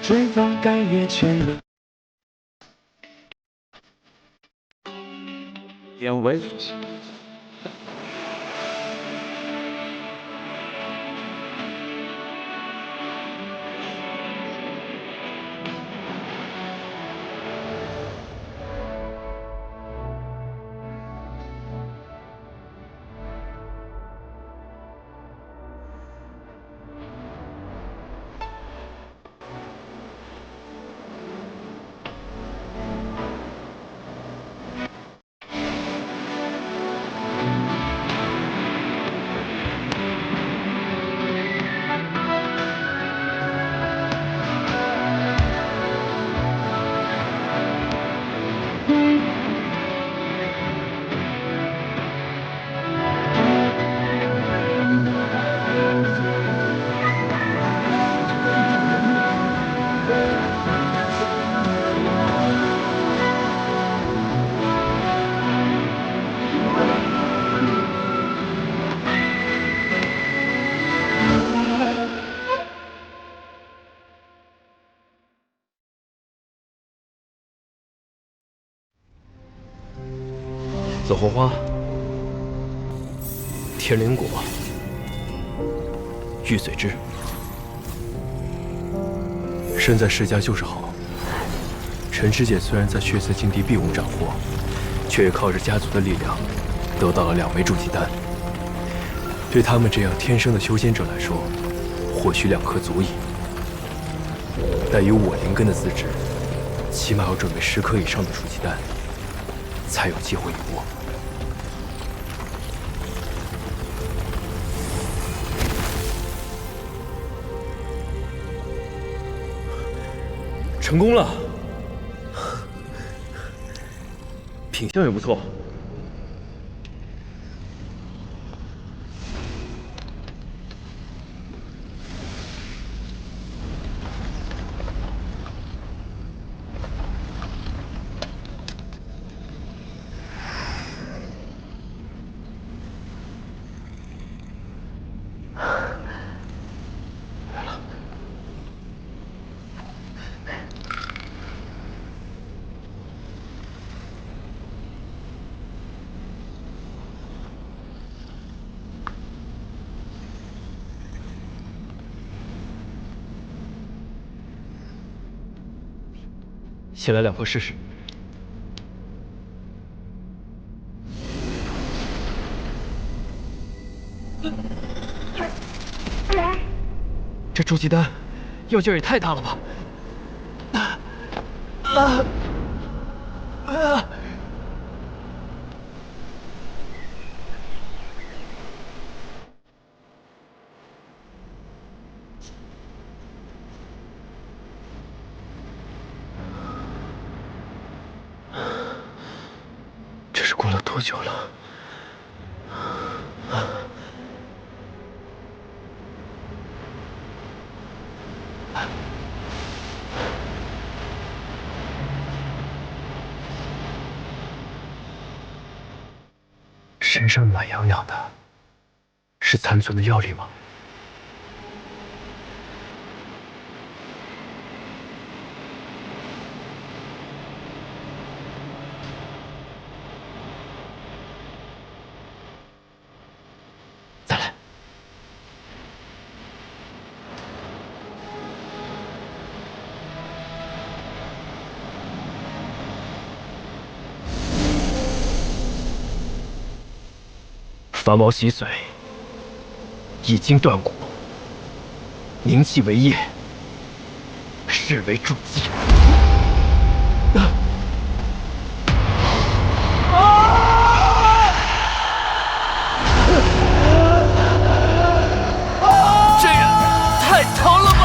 追风改月千里。因为紫红花、天灵果、玉髓枝，身在世家就是好。陈师姐虽然在血色境地并无斩获，却也靠着家族的力量，得到了2枚筑基丹。对他们这样天生的修仙者来说，或许2颗足矣。但以我灵根的资质，起码要准备10颗以上的筑基丹，才有机会一搏。成功了，品相也不错。先来2颗试试。这筑基丹药劲儿也太大了吧！这是过了多久了？身上暖洋洋的，是残存的药力吗？再来。发毛洗髓，已经断骨，凝气为液，视为筑基。这也太疼了吧！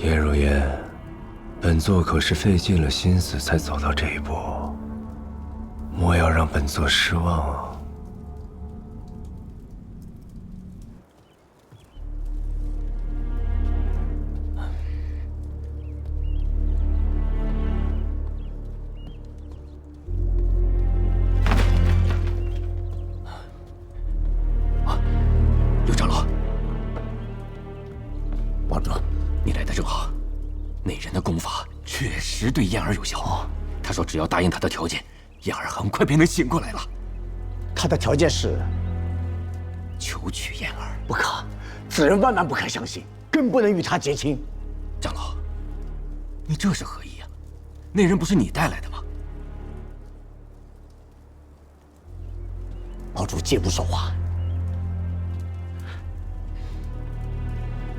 叶如烟，本座可是费尽了心思才走到这一步，莫要让本座失望啊！刘长老，王主，你来的正好。那人的功法确实对燕儿有效。他说只要答应他的条件，燕儿很快便能醒过来了。他的条件是求娶燕儿。不可，此人万万不可相信，更不能与他结亲。长老，你这是何意啊？那人不是你带来的吗？堡主借不说话。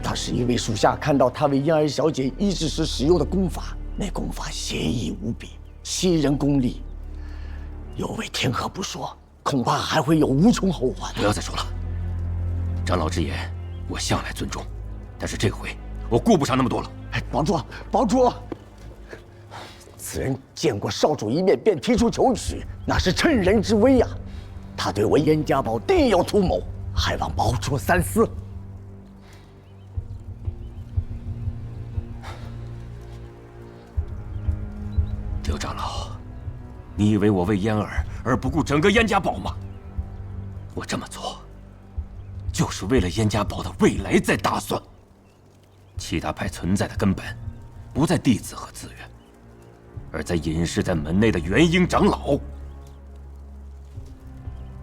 当时一位属下看到他为燕儿小姐医治时使用的功法，那功法邪异无比，吸人功力，有违天和不说，恐怕还会有无穷后患。不要再说了，长老之言我向来尊重，但是这回我顾不上那么多了。哎，堡主，堡主，此人见过少主一面便提出求娶，那是趁人之危呀！他对我燕家堡定有图谋，还望堡主三思。刘长老，你以为我为燕儿而不顾整个燕家堡吗？我这么做，就是为了燕家堡的未来在打算。七大派存在的根本，不在弟子和资源，而在隐士在门内的元婴长老。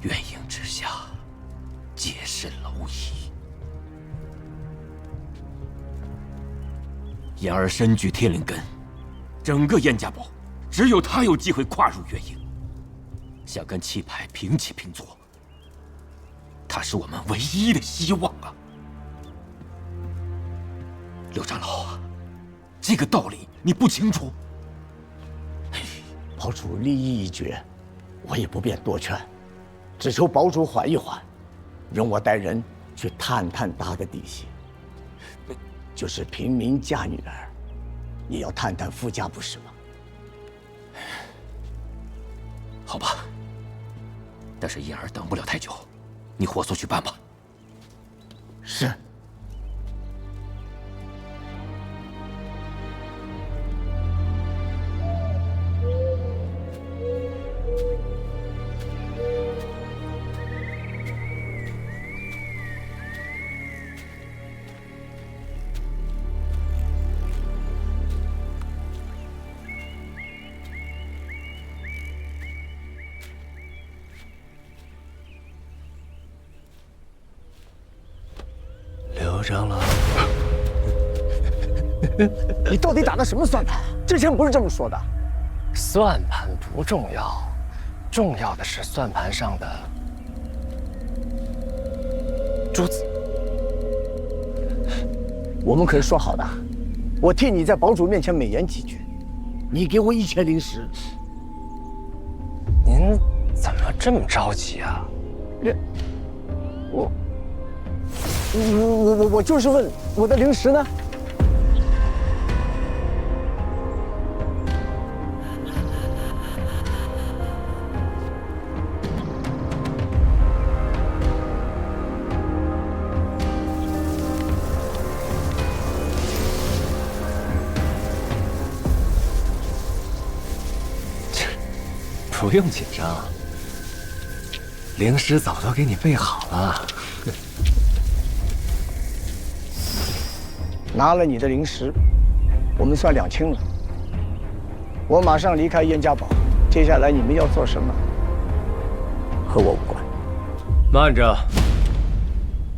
元婴之下，皆是蝼蚁。燕儿身居天灵根，整个燕家堡只有他有机会跨入元婴，想跟七派平起平坐，他是我们唯一的希望啊！刘长老，这个道理你不清楚？堡主立意已决，我也不便多劝，只求堡主缓一缓，容我带人去探探他的底细。就是平民嫁女儿，也要探探夫家，不是吗？好吧，但是燕儿等不了太久，你火速去办吧。是。刘长老，你到底打的什么算盘？之前不是这么说的。算盘不重要，重要的是算盘上的珠子。我们可是说好的，我替你在堡主面前美言几句，你给我1000灵石。您怎么这么着急啊？我就是问我的灵石呢？不用紧张，灵石早都给你备好了。拿了你的灵石，我们算两清了。我马上离开燕家堡，接下来你们要做什么，和我无关。慢着，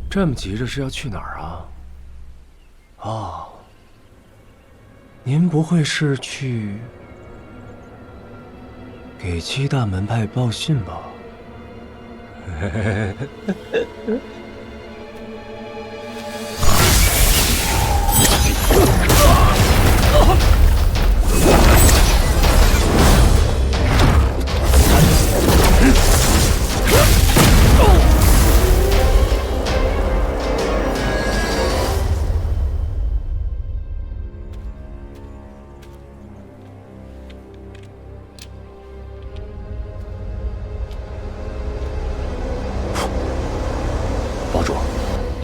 这么急着是要去哪儿啊？哦，您不会是去给七大门派报信吧？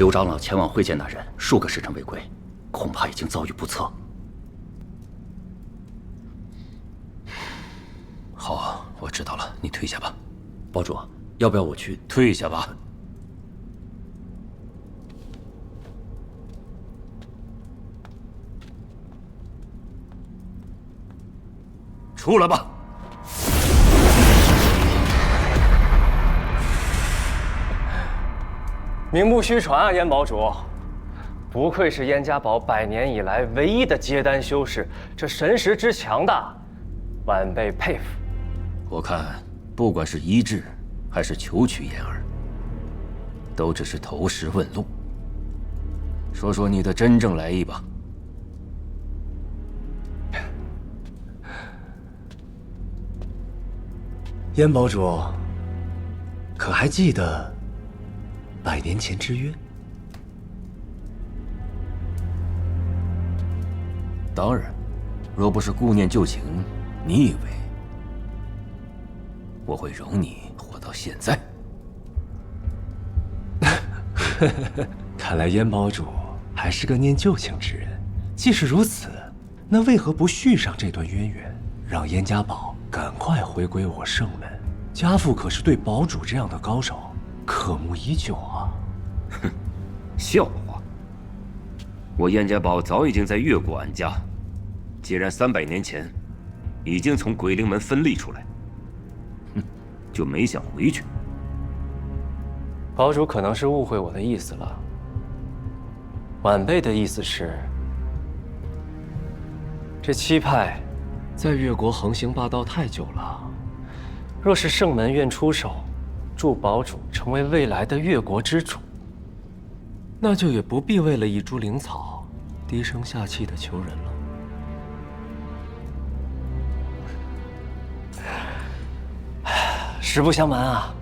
刘长老前往会见那人数个时辰未归，恐怕已经遭遇不测。好，我知道了，你退下吧。堡主，要不要我去？退下吧。出来吧。名不虚传啊，燕堡主，不愧是燕家堡100年以来唯一的结丹修士，这神识之强大，晚辈佩服。我看，不管是医治，还是求取燕儿，都只是投石问路。说说你的真正来意吧。燕堡主，可还记得100年前之约？当然，若不是顾念旧情，你以为我会容你活到现在？看来燕堡主还是个念旧情之人。既是如此，那为何不续上这段渊源，让燕家堡赶快回归我圣门？家父可是对堡主这样的高手渴慕已久啊！哼，笑话！我燕家堡早已经在越国安家，既然300年前已经从鬼灵门分立出来，就没想回去。堡主可能是误会我的意思了。晚辈的意思是，这七派在越国横行霸道太久了。若是圣门愿出手，助堡主成为未来的越国之主，那就也不必为了一株灵草低声下气的求人了。实不相瞒啊，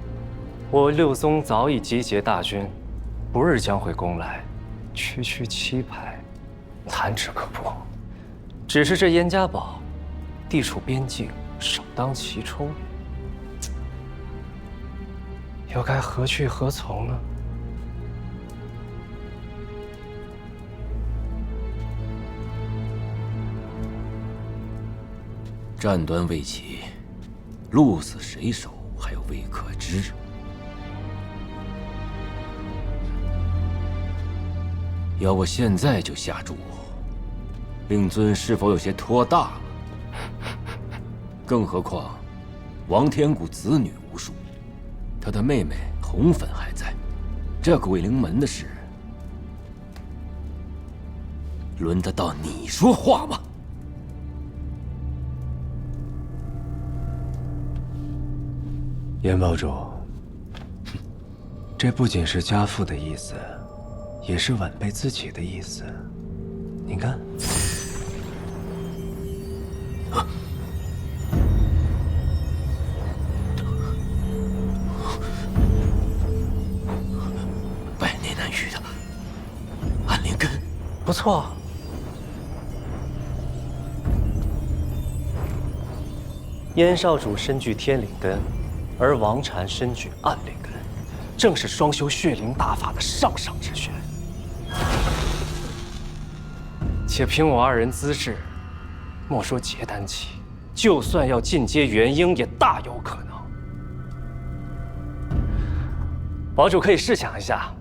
我六宗早已集结大军，不日将会攻来，区区七派，弹指可破。只是这燕家堡地处边境，首当其冲，又该何去何从呢？战端未起，鹿死谁手还未可知。要我现在就下注，令尊是否有些拖大了？更何况，王天谷子女无数，他的妹妹红粉还在，这鬼灵门的事，轮得到你说话吗？燕堡主，这不仅是家父的意思，也是晚辈自己的意思。您看，百年难遇的安灵根，不错。燕少主身具天灵根，而王禅身具暗灵根，正是双修血灵大法的上上之选。且凭我二人资质，莫说结丹期，就算要进阶元婴，也大有可能。堡主可以试想一下，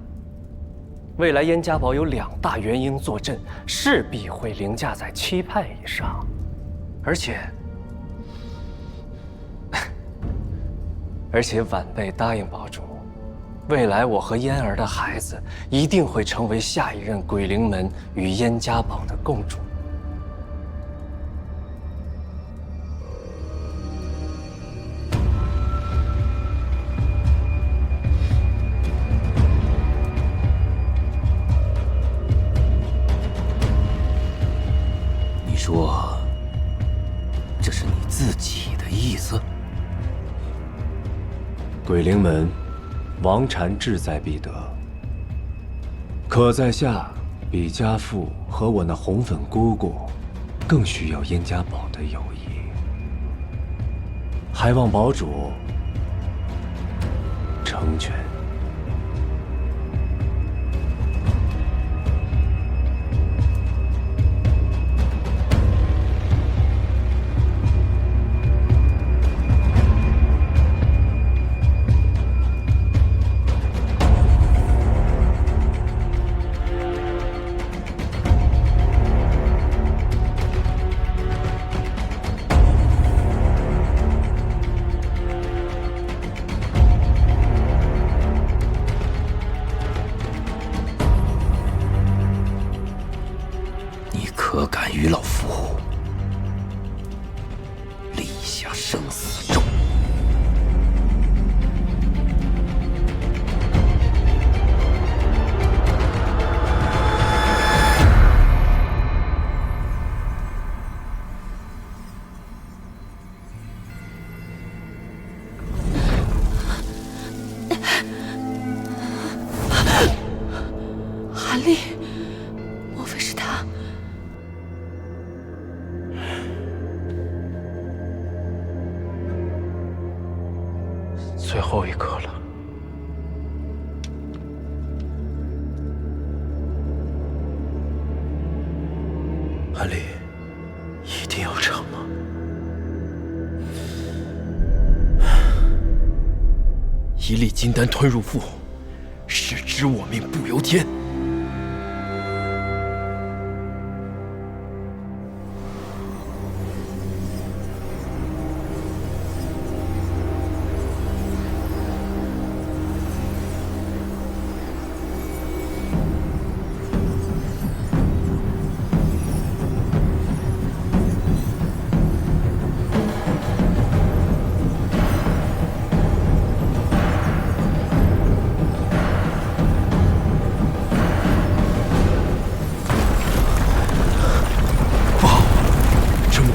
未来燕家堡有2大元婴坐镇，势必会凌驾在7派以上，而且晚辈答应堡主，未来我和嫣儿的孩子一定会成为下一任鬼灵门与燕家堡的共主。你说，这是你自己的意思？鬼灵门，王禅志在必得。可在下比家父和我那红粉姑姑，更需要燕家堡的友谊。还望堡主成全。可敢与老夫立下生死咒？韩立，莫非是他？最后一刻了。韩立，一定要成吗？一粒金丹吞入腹，是知我命不由天。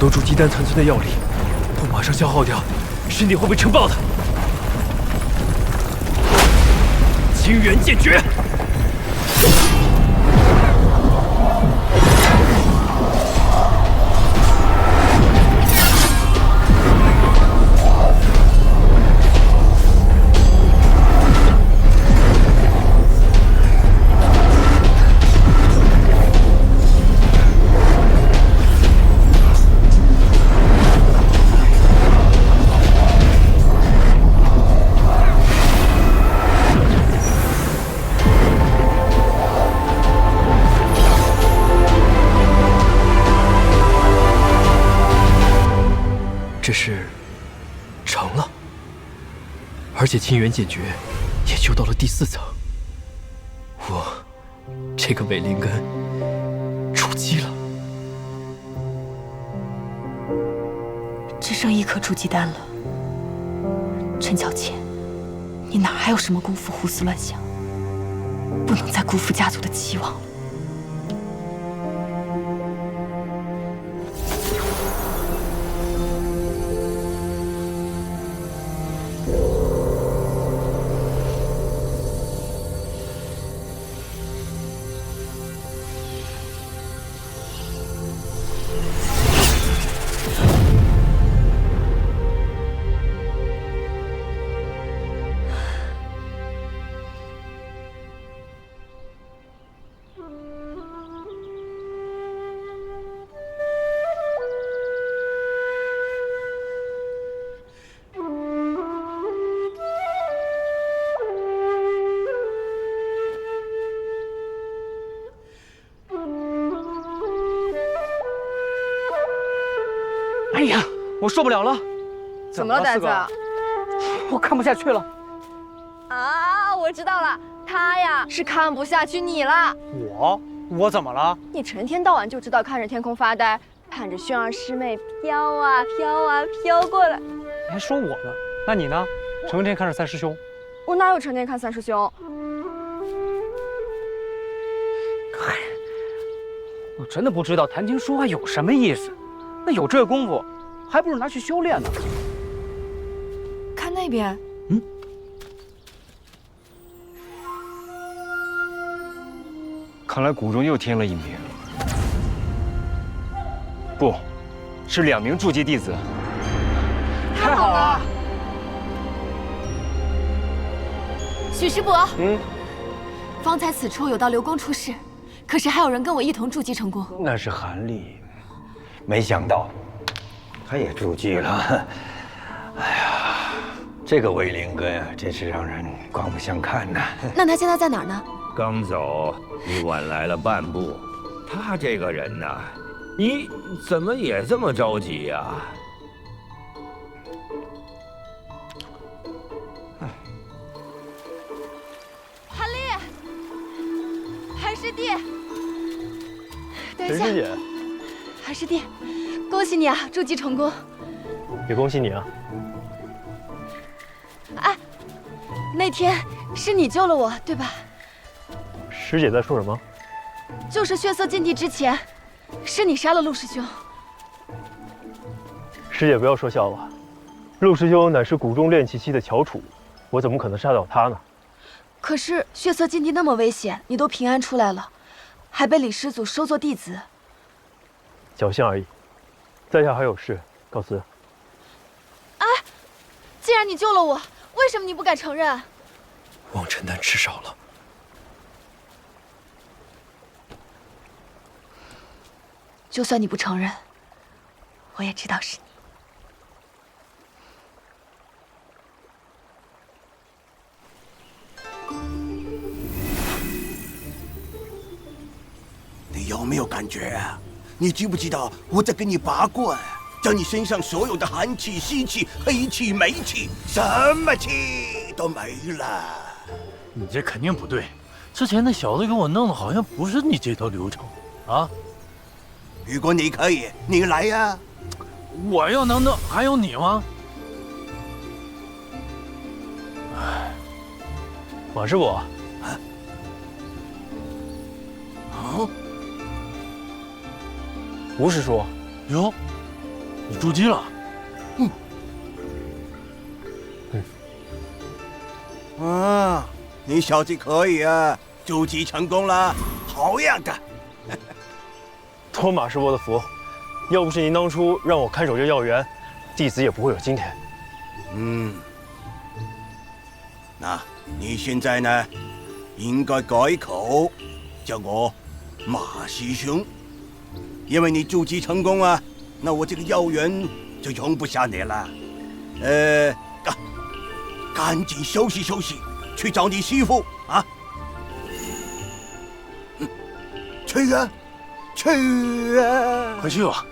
多筑基丹残存的药力，不马上消耗掉，身体会被撑爆的。清源剑诀。这是成了，而且清源剑诀也修到了第4层。我这个伪灵根筑基了，只剩1颗筑基丹了。陈小倩，你哪还有什么功夫胡思乱想？不能再辜负家族的期望了。哎呀，我受不了了！怎么了，呆子？我看不下去了。啊，我知道了，他呀是看不下去你了。我怎么了？你成天到晚就知道看着天空发呆，看着轩儿师妹飘啊飘啊飘过来。你还说我呢？那你呢？成天看着三师兄。我哪有成天看三师兄？嗨，我真的不知道谈情说爱有什么意思。那有这功夫，还不如拿去修炼呢。看那边，看来谷中又添了一名，不，是2名筑基弟子。太好了！许师伯，方才此处有道流光出世，可是还有人跟我一同筑基成功？那是韩立，没想到他也筑基了。哎呀，这个伪灵根啊，真是让人刮目相看呐。那他现在在哪儿呢？刚走，你晚来了半步。他这个人呐，你怎么也这么着急呀？韩立，韩师弟，等一下，陈师姐，韩师弟，恭喜你啊，筑基成功！也恭喜你啊！哎，那天是你救了我，对吧？师姐在说什么？就是血色禁地之前，是你杀了陆师兄。师姐不要说笑了，陆师兄乃是谷中炼气期的翘楚，我怎么可能杀倒他呢？可是血色禁地那么危险，你都平安出来了，还被李师祖收作弟子。侥幸而已，在下还有事，告辞。哎，既然你救了我，为什么你不敢承认？望尘丹吃少了。就算你不承认，我也知道是你。你有没有感觉啊？你知不知道我在给你拔罐，将你身上所有的寒气、湿气、黑气、霉气，什么气都没了。你这肯定不对，之前那小子给我弄的好像不是你这套流程啊！如果你可以，你来呀！我要能弄，还有你吗？马师傅。吴师叔，哟，你筑基了？啊，你小子可以啊，筑基成功了，好样的！托马师伯的福，要不是您当初让我看守这药园，弟子也不会有今天。那你现在呢，应该改口，叫我马师兄。因为你筑基成功啊，那我这个药园就容不下你了。赶紧休息休息，去找你师傅啊！去啊，去啊！快去吧。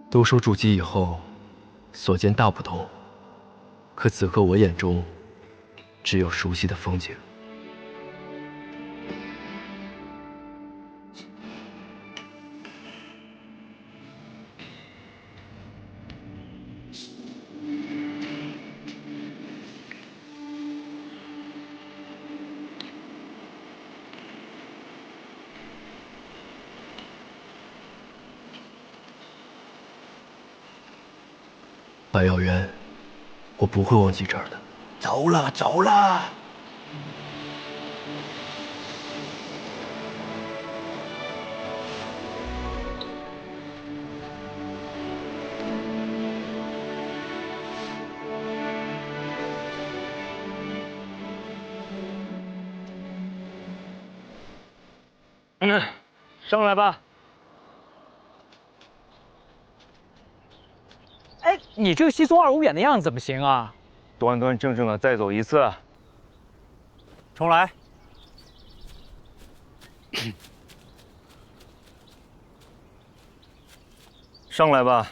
都说筑基以后，所见大不同。可此刻我眼中，只有熟悉的风景。百药园，我不会忘记这儿的。走了，走了。上来吧。哎，你这个稀松二五眼的样子怎么行啊？端端正正的再走一次。重来。上来吧。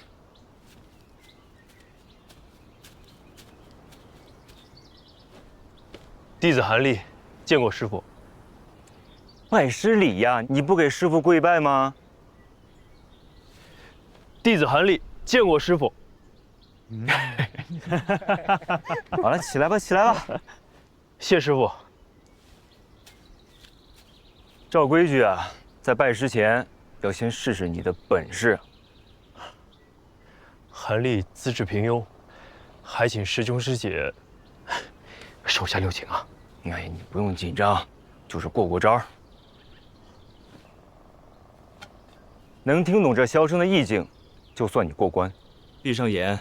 弟子韩立见过师傅。拜师礼呀，你不给师傅跪拜吗？弟子韩立见过师傅。好了，起来吧，起来吧。谢师傅。照规矩啊，在拜师前要先试试你的本事。韩立资质平庸，还请师兄师姐手下留情啊！哎，你不用紧张，就是过过招。能听懂这箫声的意境，就算你过关。闭上眼。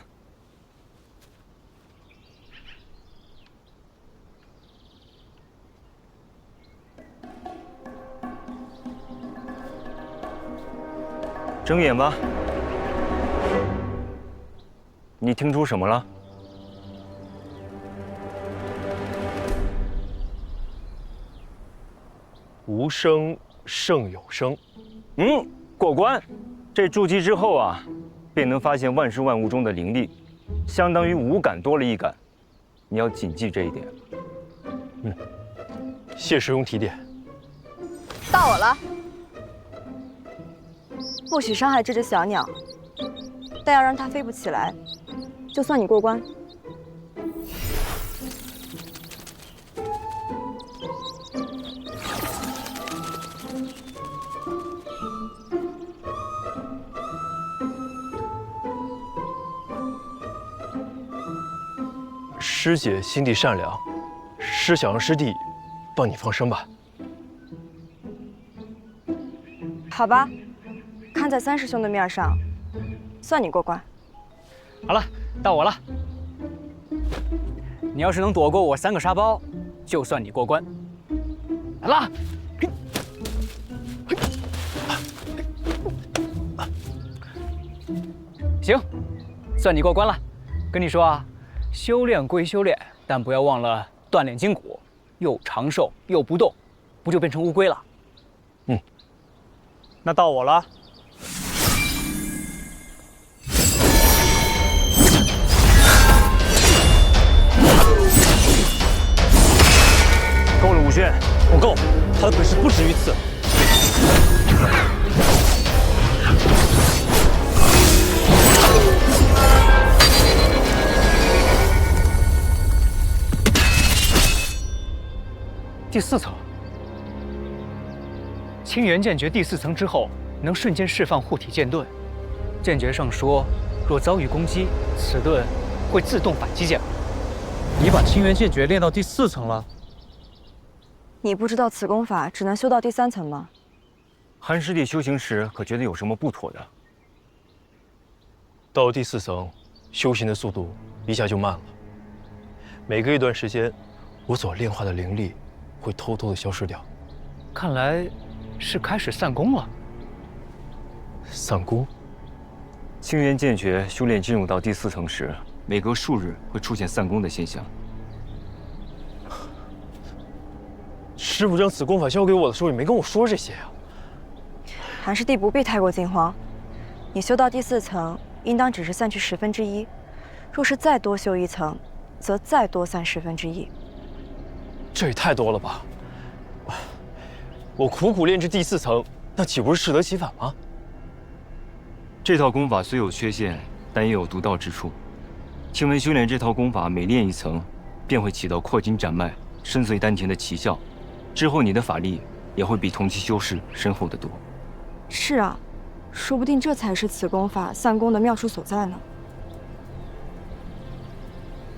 睁眼吧。你听出什么了？无声胜有声。过关。这筑基之后啊，便能发现万事万物中的灵力，相当于五感多了一感。你要谨记这一点。谢师兄提点。到我了。不许伤害这只小鸟，但要让它飞不起来，就算你过关。师姐心地善良，师想让师弟帮你放生吧。好吧，看在三师兄的面上，算你过关。好了，到我了。你要是能躲过我3个沙包，就算你过关。来啦！行，算你过关了。跟你说啊，修炼归修炼，但不要忘了锻炼筋骨，又长寿又不动，不就变成乌龟了？那到我了。够了，武轩，不够，他的本事不止于此。第4层，清源剑诀第4层之后，能瞬间释放护体剑盾。剑诀上说，若遭遇攻击，此盾会自动反击剑法。你把清源剑诀练到第4层了？你不知道此功法只能修到第3层吗？韩师弟修行时可觉得有什么不妥的？到第4层，修行的速度一下就慢了。每隔一段时间，我所炼化的灵力会偷偷的消失掉。看来是开始散功了。散功？清源剑诀修炼进入到第4层时，每隔数日会出现散功的现象。师傅将此功法交给我的时候也没跟我说这些啊。韩师弟不必太过惊慌，你修到第4层，应当只是散去1/10，若是再多修1层，则再多散1/10。这也太多了吧！我苦苦炼至第4层，那岂不是适得其反吗？这套功法虽有缺陷，但也有独到之处。请问修炼这套功法，每练1层，便会起到扩筋斩脉、深邃丹田的奇效。之后你的法力也会比同期修士深厚得多。是啊，说不定这才是此功法散功的妙处所在呢。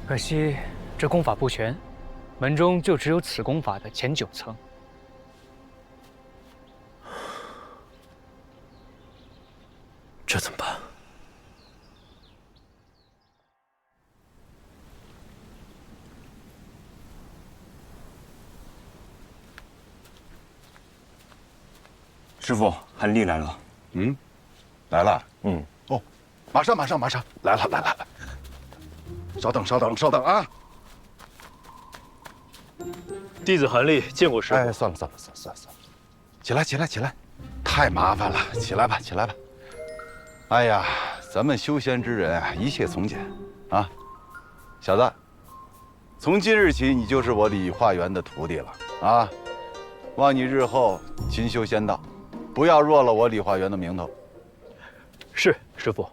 可惜这功法不全，门中就只有此功法的前9层。这怎么办？师傅，韩立来了。来了。哦，马上来了。稍等啊！弟子韩立见过师傅。哎，算了，起来，太麻烦了，起来吧。哎呀，咱们修仙之人啊，一切从简啊。小子，从今日起你就是我理化园的徒弟了啊！望你日后勤修仙道，不要弱了我理化园的名头。是师傅。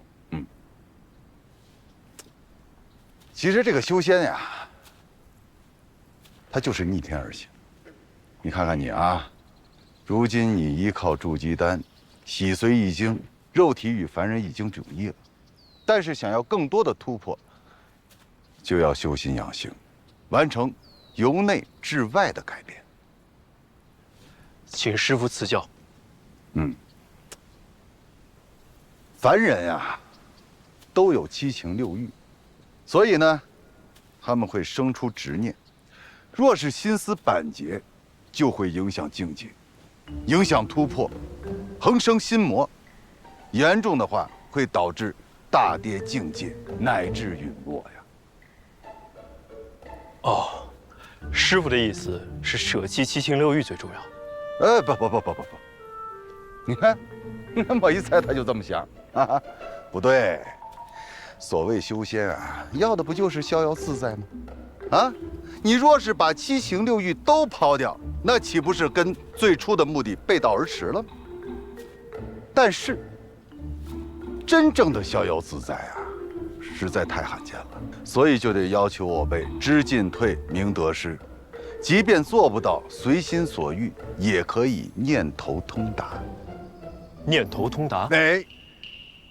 其实这个修仙呀，它就是逆天而行。你看看你啊，如今你依靠筑基丹，洗髓易经，肉体与凡人已经迥异了。但是想要更多的突破，就要修心养性，完成由内至外的改变。请师傅赐教。凡人呀，都有七情六欲，所以呢，他们会生出执念。若是心思板结，就会影响境界，影响突破，横生心魔。严重的话，会导致大跌境界，乃至陨落呀。哦，师傅的意思是舍弃七情六欲最重要。不，你看，我一猜他就这么想啊，不对。所谓修仙啊，要的不就是逍遥自在吗？啊，你若是把七情六欲都抛掉，那岂不是跟最初的目的背道而驰了吗？但是，真正的逍遥自在啊，实在太罕见了，所以就得要求我辈知进退，明得失。即便做不到随心所欲，也可以念头通达。念头通达？哎，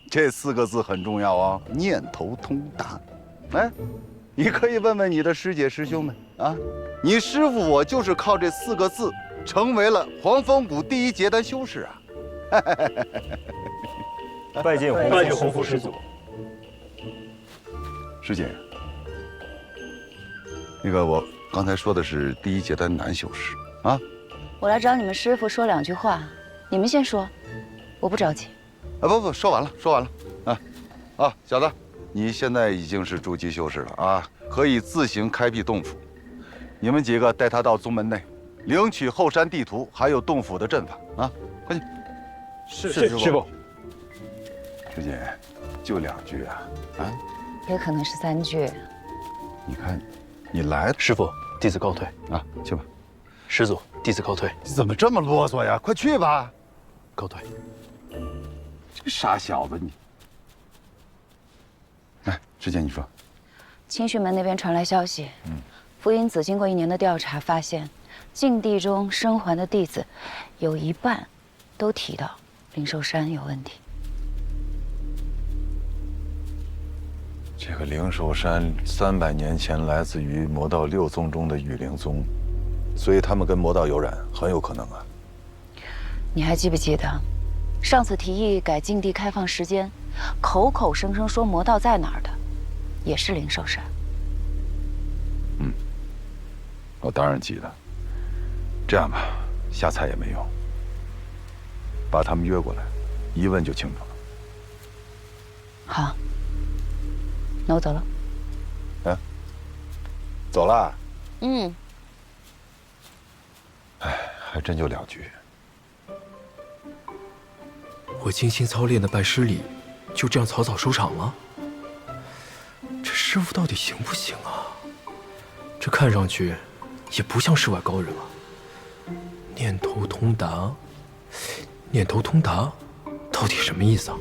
这4个字很重要啊，念头通达。哎，你可以问问你的师姐师兄们啊，你师傅我就是靠这4个字成为了黄风谷第1结丹修士啊。拜见洪福师祖。师姐，那个我刚才说的是第1结丹男修士啊。我来找你们师傅说2句话，你们先说，我不着急。啊不，说完了啊，小子，你现在已经是筑基修士了啊，可以自行开辟洞府。你们几个带他到宗门内，领取后山地图，还有洞府的阵法啊，快去。是师傅。师姐，就2句啊，也可能是3句。你看，你来，师傅，弟子告退啊，去吧。师祖，弟子告退。你怎么这么啰嗦呀？快去吧。告退。这个傻小子你。哎，师姐，你说。清虚门那边传来消息，福音子经过1年的调查，发现禁地中生还的弟子，有1半都提到灵寿山有问题。这个灵寿山300年前来自于魔道6宗中的雨灵宗，所以他们跟魔道有染，很有可能啊。你还记不记得，上次提议改禁地开放时间，口口声声说魔道在哪儿的，也是灵寿山。我当然记得。这样吧，瞎猜也没用，把他们约过来，一问就清楚了。好，那我走了。走了。哎，还真就2句。我精心操练的拜师礼，就这样草草收场了？这师傅到底行不行啊？这看上去也不像世外高人啊。念头通达，念头通达，到底什么意思啊？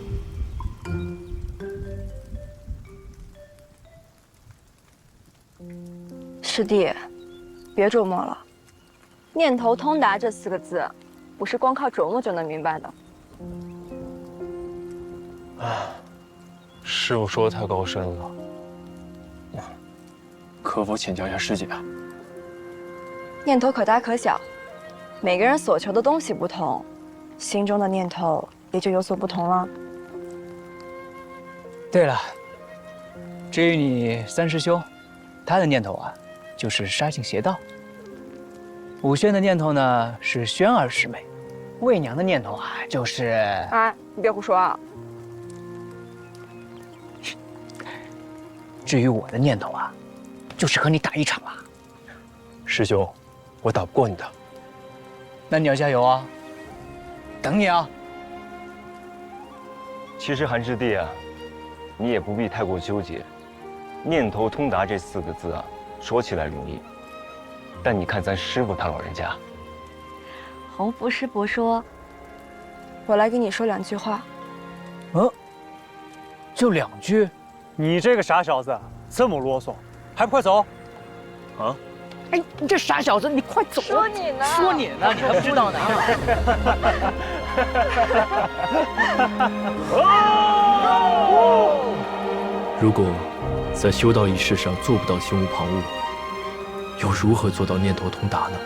师弟，别琢磨了，念头通达这4个字，不是光靠琢磨就能明白的。师傅说的太高深了，可否请教一下师姐？念头可大可小，每个人所求的东西不同，心中的念头也就有所不同了。对了，至于你3师兄，他的念头啊，就是杀进邪道；武轩的念头呢是宣儿师妹，魏娘的念头啊就是……哎，你别胡说啊！至于我的念头啊，就是和你打一场啊。师兄，我打不过你的。那你要加油啊！等你啊！其实韩师弟啊，你也不必太过纠结。念头通达这4个字啊，说起来容易，但你看咱师傅他老人家。洪福师伯说：“我来跟你说2句话。”就2句？你这个傻小子，这么啰嗦，还不快走？啊！哎，你这傻小子，你快走！说你呢？说你呢？你还不知道呢？如果在修道一事上做不到心无旁骛，又如何做到念头通达呢？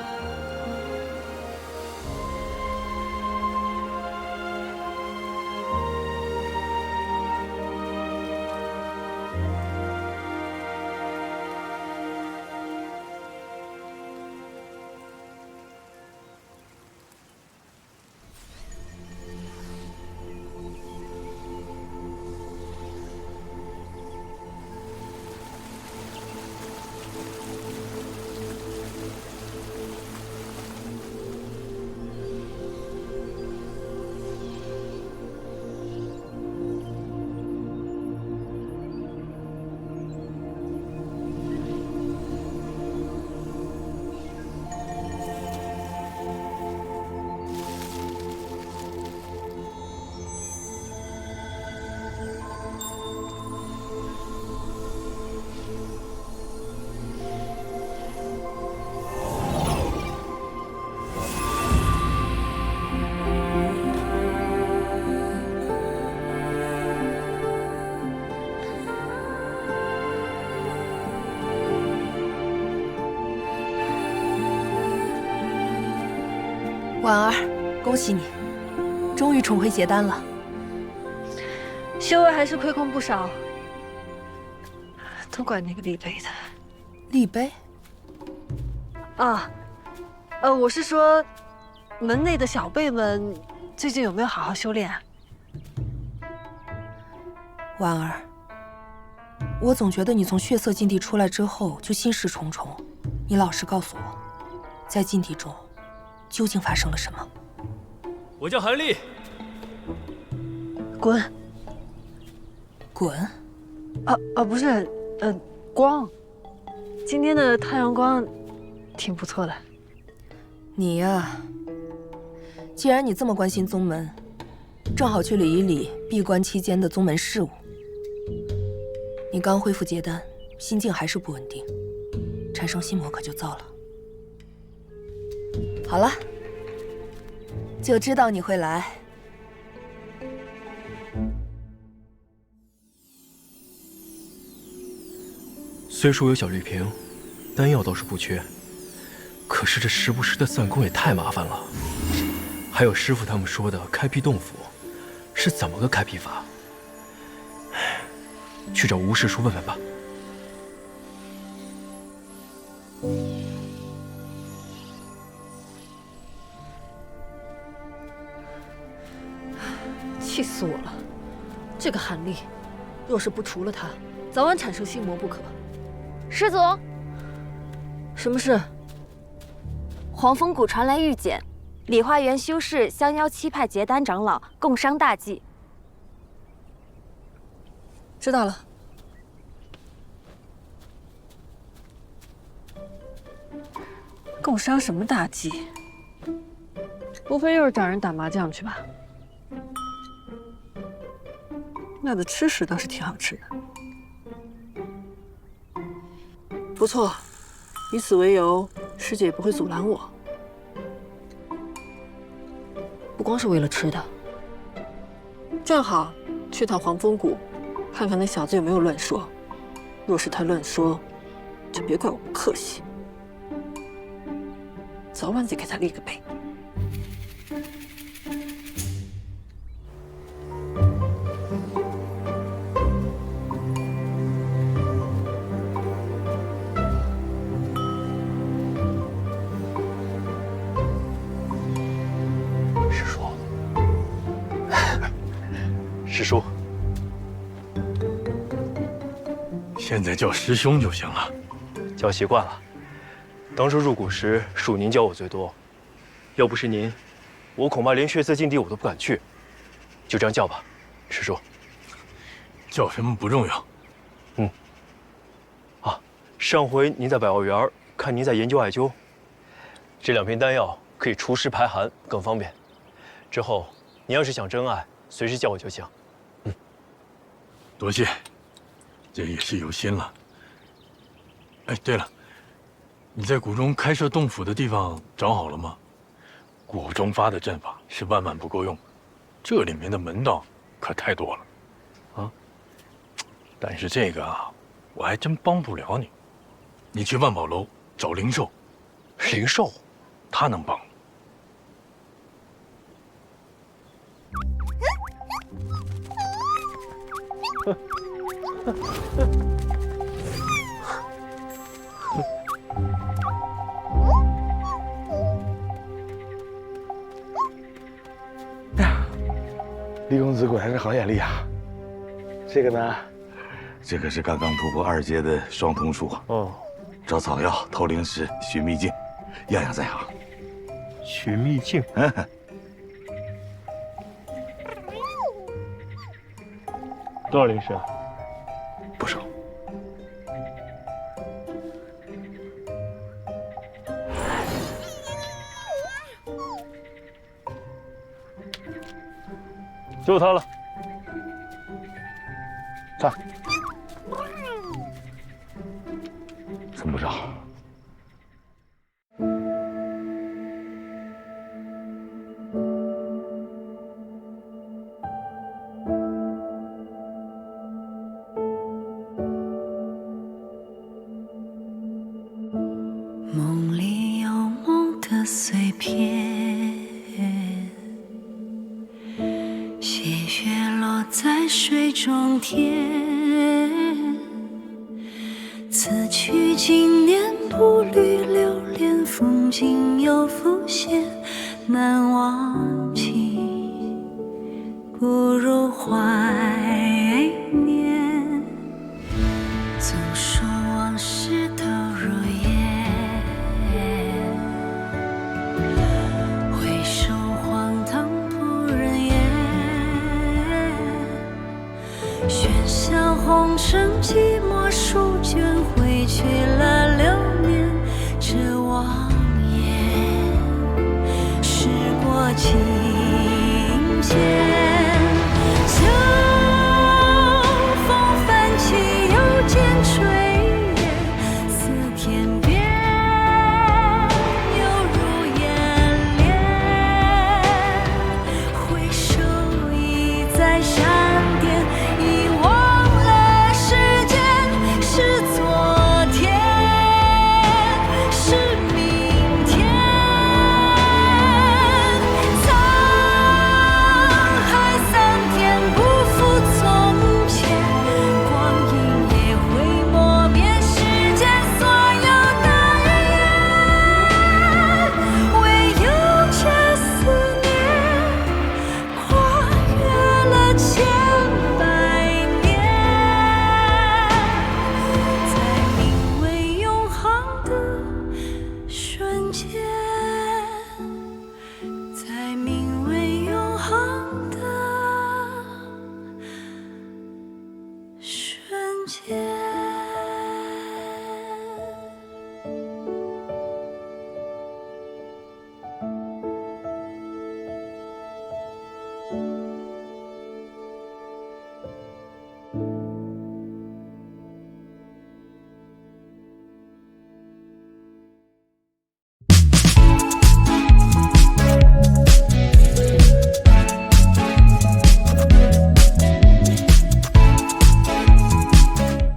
婉儿，恭喜你，终于重回结丹了。修为还是亏空不少，都怪那个厉碑的。厉碑？啊，我是说，门内的小辈们最近有没有好好修炼啊？婉儿，我总觉得你从血色禁地出来之后就心事重重，你老实告诉我，在禁地中。 究竟发生了什么？我叫韩立。滚！滚！不是，光。今天的太阳光挺不错的。你呀，既然你这么关心宗门，正好去理一理闭关期间的宗门事务。你刚恢复结丹，心境还是不稳定，产生心魔可就糟了。 好了，就知道你会来。虽说有小绿瓶，丹药倒是不缺，可是这时不时的散功也太麻烦了。还有师傅他们说的开辟洞府，是怎么个开辟法？去找吴师叔问问吧。 气死我了！这个韩立，若是不除了他，早晚产生心魔不可。师祖，什么事？黄风谷传来玉简，理花园修士相邀7派结丹长老共商大计。知道了。共商什么大计？无非又是找人打麻将去吧。 那的吃食倒是挺好吃的，不错。以此为由，师姐也不会阻拦我。不光是为了吃的，正好去趟黄风谷，看看那小子有没有乱说。若是他乱说，就别怪我不客气，早晚得给他立个碑。 师叔，现在叫师兄就行了，叫习惯了。当初入谷时，属您教我最多，要不是您，我恐怕连血色禁地我都不敢去。就这样叫吧，师叔。叫什么不重要。嗯。啊，上回您在百药园看您在研究艾灸，这2瓶丹药可以除湿排寒，更方便。之后您要是想真爱，随时叫我就行。 多谢，这也是有心了。哎，对了，你在谷中开设洞府的地方找好了吗？谷中发的阵法是万万不够用，这里面的门道可太多了。啊，但是这个啊，我还真帮不了你。你去万宝楼找灵兽，灵兽，他能帮你。 李公子果然是好眼力啊！这个呢，这可是刚刚突破2阶的双瞳术。哦，找草药、偷灵石、寻秘境，样样在行。寻秘境，多少灵石啊？不少。就他了。在。真不少。梦里有梦的碎片。铁月落在水中天，此去经年步履流连，风景又浮现，难忘记不如怀念。总说往事都如烟，回首荒唐不忍言。喧嚣红尘，寂寞书卷，挥去了流年，这望眼。时过境